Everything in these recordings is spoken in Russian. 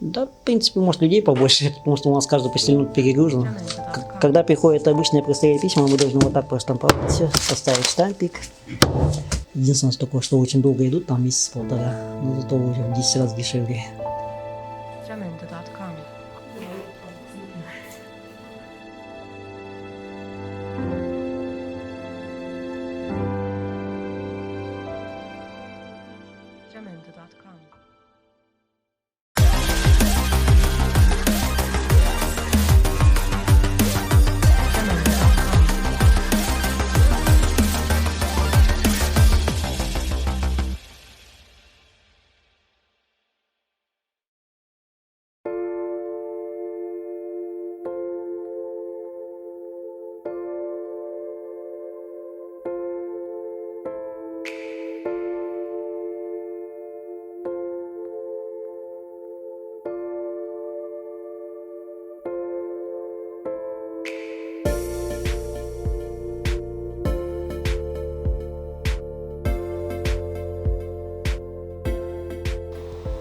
Да, в принципе, может, людей побольше, потому что у нас каждый почтальон перегружен. Когда приходят обычные простые письма, мы должны вот так проштамповать все, поставить штампик. Единственное, только что очень долго идут, там месяц-полтора, но зато уже в 10 раз дешевле. Jamendo.com. Jamendo.com.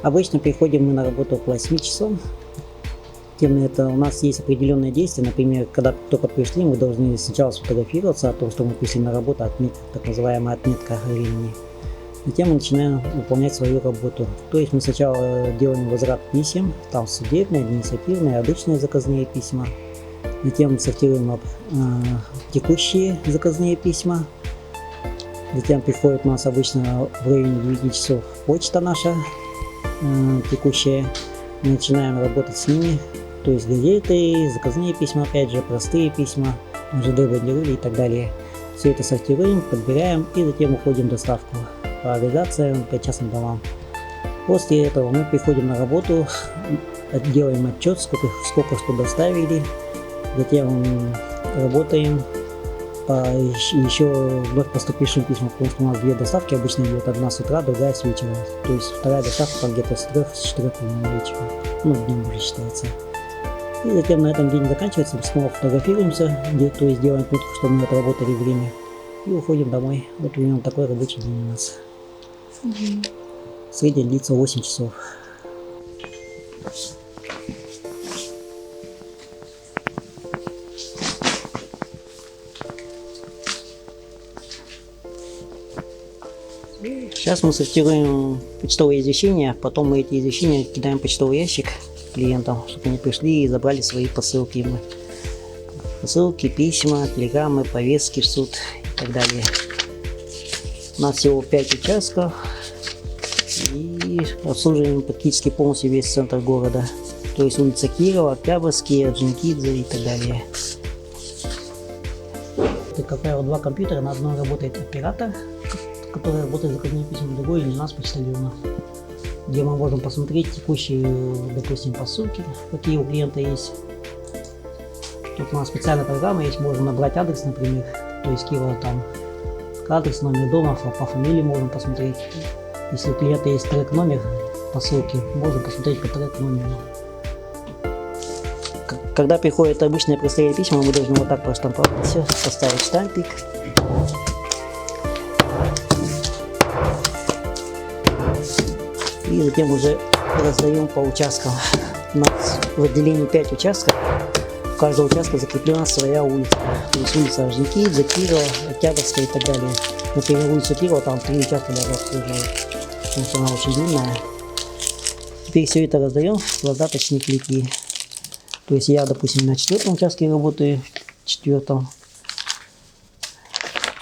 Обычно приходим мы на работу около 8 часов. Тем это у нас есть определенные действия. Например, когда только пришли, мы должны сначала сфотографироваться о том, что мы пришли на работу, так называемая отметка времени. Затем мы начинаем выполнять свою работу. То есть мы сначала делаем возврат писем, там судебные, административные, обычные заказные письма. Затем сортируем текущие заказные письма. Затем приходит у нас обычно в районе 9 часов почта наша текущая. Мы начинаем работать с ними. То есть газеты, заказные письма, опять же, простые письма, ЖД, бандероли и так далее. Все это сортируем, подбираем и затем уходим в доставку по организациям, по частным домам. После этого мы приходим на работу, делаем отчет, сколько что доставили. Затем работаем по еще вновь поступившим письмам, потому что у нас две доставки обычно идет, одна с утра, другая с вечера. То есть вторая доставка где-то с 3-4 вечера, ну днем уже считается. И затем на этом день заканчивается, мы снова фотографируемся, то есть делаем отметку, что мы отработали время, и уходим домой. Вот примерно такой рабочий день у нас. Средний длится 8 часов. Сейчас мы сортируем почтовые извещения, потом мы эти извещения кидаем в почтовый ящик клиентам, чтобы они пришли и забрали свои посылки. Посылки, письма, телеграммы, повестки в суд и так далее. У нас всего 5 участков и обслуживаем практически полностью весь центр города. То есть улица Кирова, Октябрьский, Орджоникидзе и так далее. Это, как правило, два компьютера, на одном работает оператор, который работает заказными письмами, другой или у нас почтальона, где мы можем посмотреть текущие, допустим, посылки, какие у клиента есть. Тут у нас специальная программа есть, можем набрать адрес, например, то есть Кирова там адрес, номер дома, по фамилии можем посмотреть. Если у клиента есть трек-номер посылки, можем посмотреть по трек-номеру. Когда приходят обычные простые письма, мы должны вот так проштамповать все, поставить штампик. И затем уже раздаем по участкам. У нас в отделении 5 участков. У каждого участка закреплена своя улица. То есть улица Орджоникидзе, Кирова, Октябрьская и так далее. Например, улицу Кирова там 3 участка даже обслуживают, потому что она очень длинная. Теперь все это раздаем в раздаточные клейки. То есть я, допустим, на 4-м участке работаю, 4-м.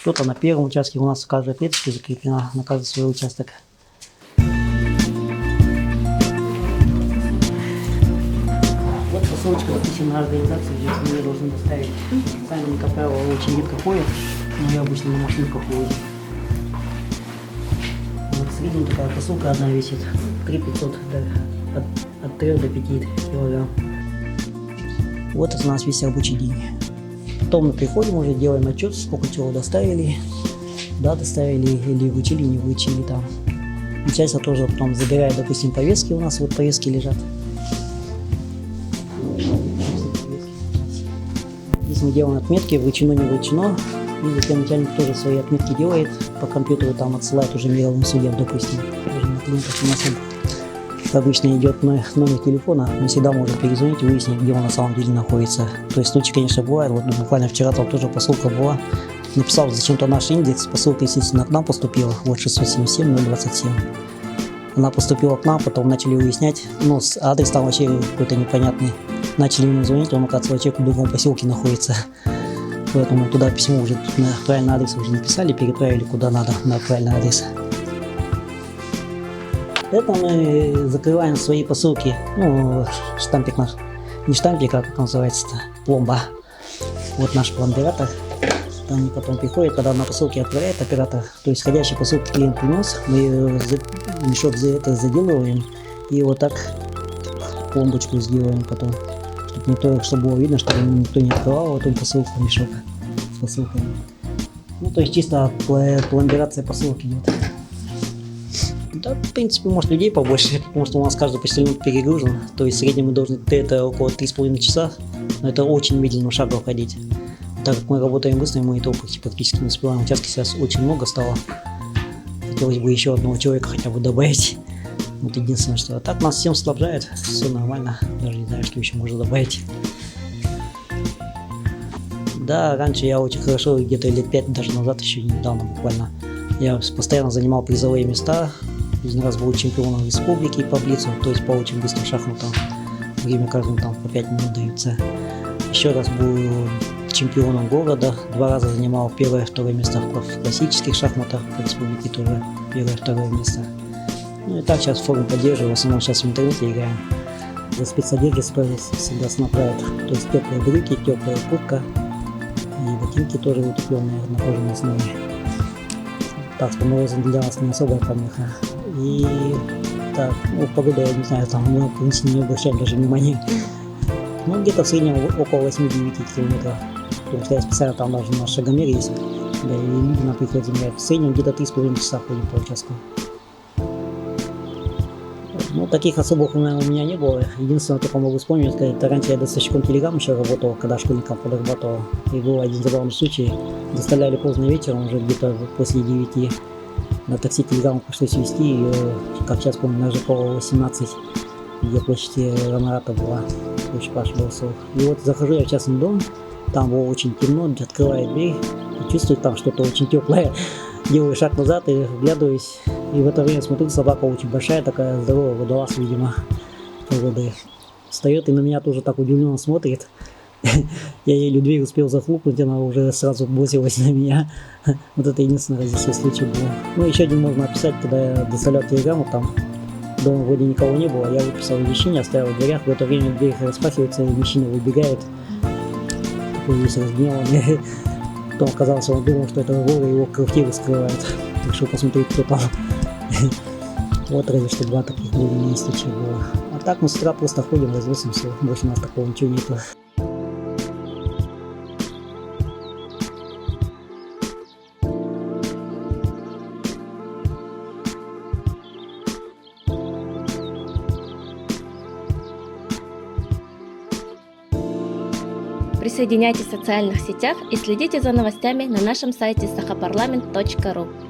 Кто-то на 1-м участке. У нас каждая клеточка закреплена на каждый свой участок. Посылочка, допустим, на организацию, здесь мне должны доставить. Сами, как правило, очень редко ходят, но я обычно на машинках увозю. Вот в среднем такая посылка одна весит 3500, да, от 3 до 5 килограмм. Вот это у нас весь рабочий день. Потом мы приходим, уже делаем отчет, сколько чего доставили, да, доставили или вручили, не вручили там. Начальство тоже потом забирает, допустим, повестки, у нас вот повестки лежат. Здесь мы делаем отметки, вручено, не вручено. И затем начальник тоже свои отметки делает, по компьютеру там отсылает уже мировым судьям, допустим. Тоже на клиентах у нас обычно идет на номер телефона, мы всегда можем перезвонить и выяснить, где он на самом деле находится. То есть случаи, конечно, бывают. Вот буквально вчера там тоже посылка была. Написал зачем-то наш индекс, посылка, естественно, к нам поступила, вот 677-027. Она поступила к нам, потом начали выяснять, ну, адрес там вообще какой-то непонятный. Начали ему звонить, он, оказывается, человек в другом поселке находится. Поэтому туда письмо уже на правильный адрес уже написали, переправили куда надо, на правильный адрес. Это мы закрываем свои посылки, ну, штампик наш, не штампик, а как называется-то, пломба. Вот наш пломбиратор. Они потом приходят, когда на посылке отправляет оператор, то есть входящие посылки клиент принес, мы мешок за это заделываем и вот так пломбочку сделаем потом, чтобы было видно, чтобы никто не открывал эту посылку, мешок с посылками. Ну, то есть чисто пломбирация посылок идет. Да, в принципе, может людей побольше, потому что у нас каждый почтальон перегружен, то есть в среднем мы должны это около 3,5 часа, но это очень медленным шагом ходить. Так как мы работаем быстро, мы и то практически не успеваем. Участки сейчас очень много стало. Хотелось бы еще одного человека хотя бы добавить. Вот единственное, что... А так нас всем снабжает, все нормально. Даже не знаю, что еще можно добавить. Да, раньше я очень хорошо, где-то лет 5 даже назад, еще недавно буквально, я постоянно занимал призовые места. Один раз был чемпионом республики по блицу, то есть по очень быстрым шахматам. Время каждому там по 5 минут даются. Еще раз был чемпионом города, 2 раза занимал первое и второе место в классических шахматах, по республике тоже первое и второе место. Ну и так сейчас форму поддерживаю, в основном сейчас в интернете играем. За спецодежду всегда снабжают, то есть теплые брюки, теплая куртка и ботинки тоже утепленные на кожаной основе. Так что морозом для нас не особая помеха. И так, ну погода, я не знаю, там мы в принципе не обращаем даже внимания. Ну где-то в среднем около 8-9 километров. Потому что я специально там даже на шагомере есть, да, и люди на приход земля. В среднем где-то 3,5 часа ходим по участку. Ну, таких особых, наверное, у меня не было. Единственное, только могу вспомнить, это раньше я доставщиком телеграм еще работал, когда школьникам подрабатывал. И был один забавный случай. Доставляли поздно вечером, уже где-то после 9. На такси телеграмму пришлось везти ее, как сейчас помню, на ЖК 18, где почти Ронарата была. Очень Паш был сок. И вот захожу я в частный дом. Там было очень темно, открываю дверь и чувствую там что-то очень теплое. Делаю шаг назад и вглядываюсь. И в это время смотрю, собака очень большая, такая здоровая, водолаз, видимо, воды. Встает и на меня тоже так удивленно смотрит. Я еле дверь успел захлопнуть, она уже сразу бросилась на меня. Вот это единственный раз здесь случай был. Ну, еще один можно описать, когда я доставлял телеграмму, там дома вроде никого не было, я выписал вещине, оставил в дверях, в это время дверь распахивается, и мужчина выбегает. Весь разгневанный. Потом оказалось, он думал, что это вор, и его квартиру скрывают. Решил посмотреть, кто там. Вот разве что 2 таких более-менее случая было. А так мы с утра просто ходим, развозимся. Больше у нас такого ничего нету. Присоединяйтесь в социальных сетях и следите за новостями на нашем сайте sahaparlament.ru.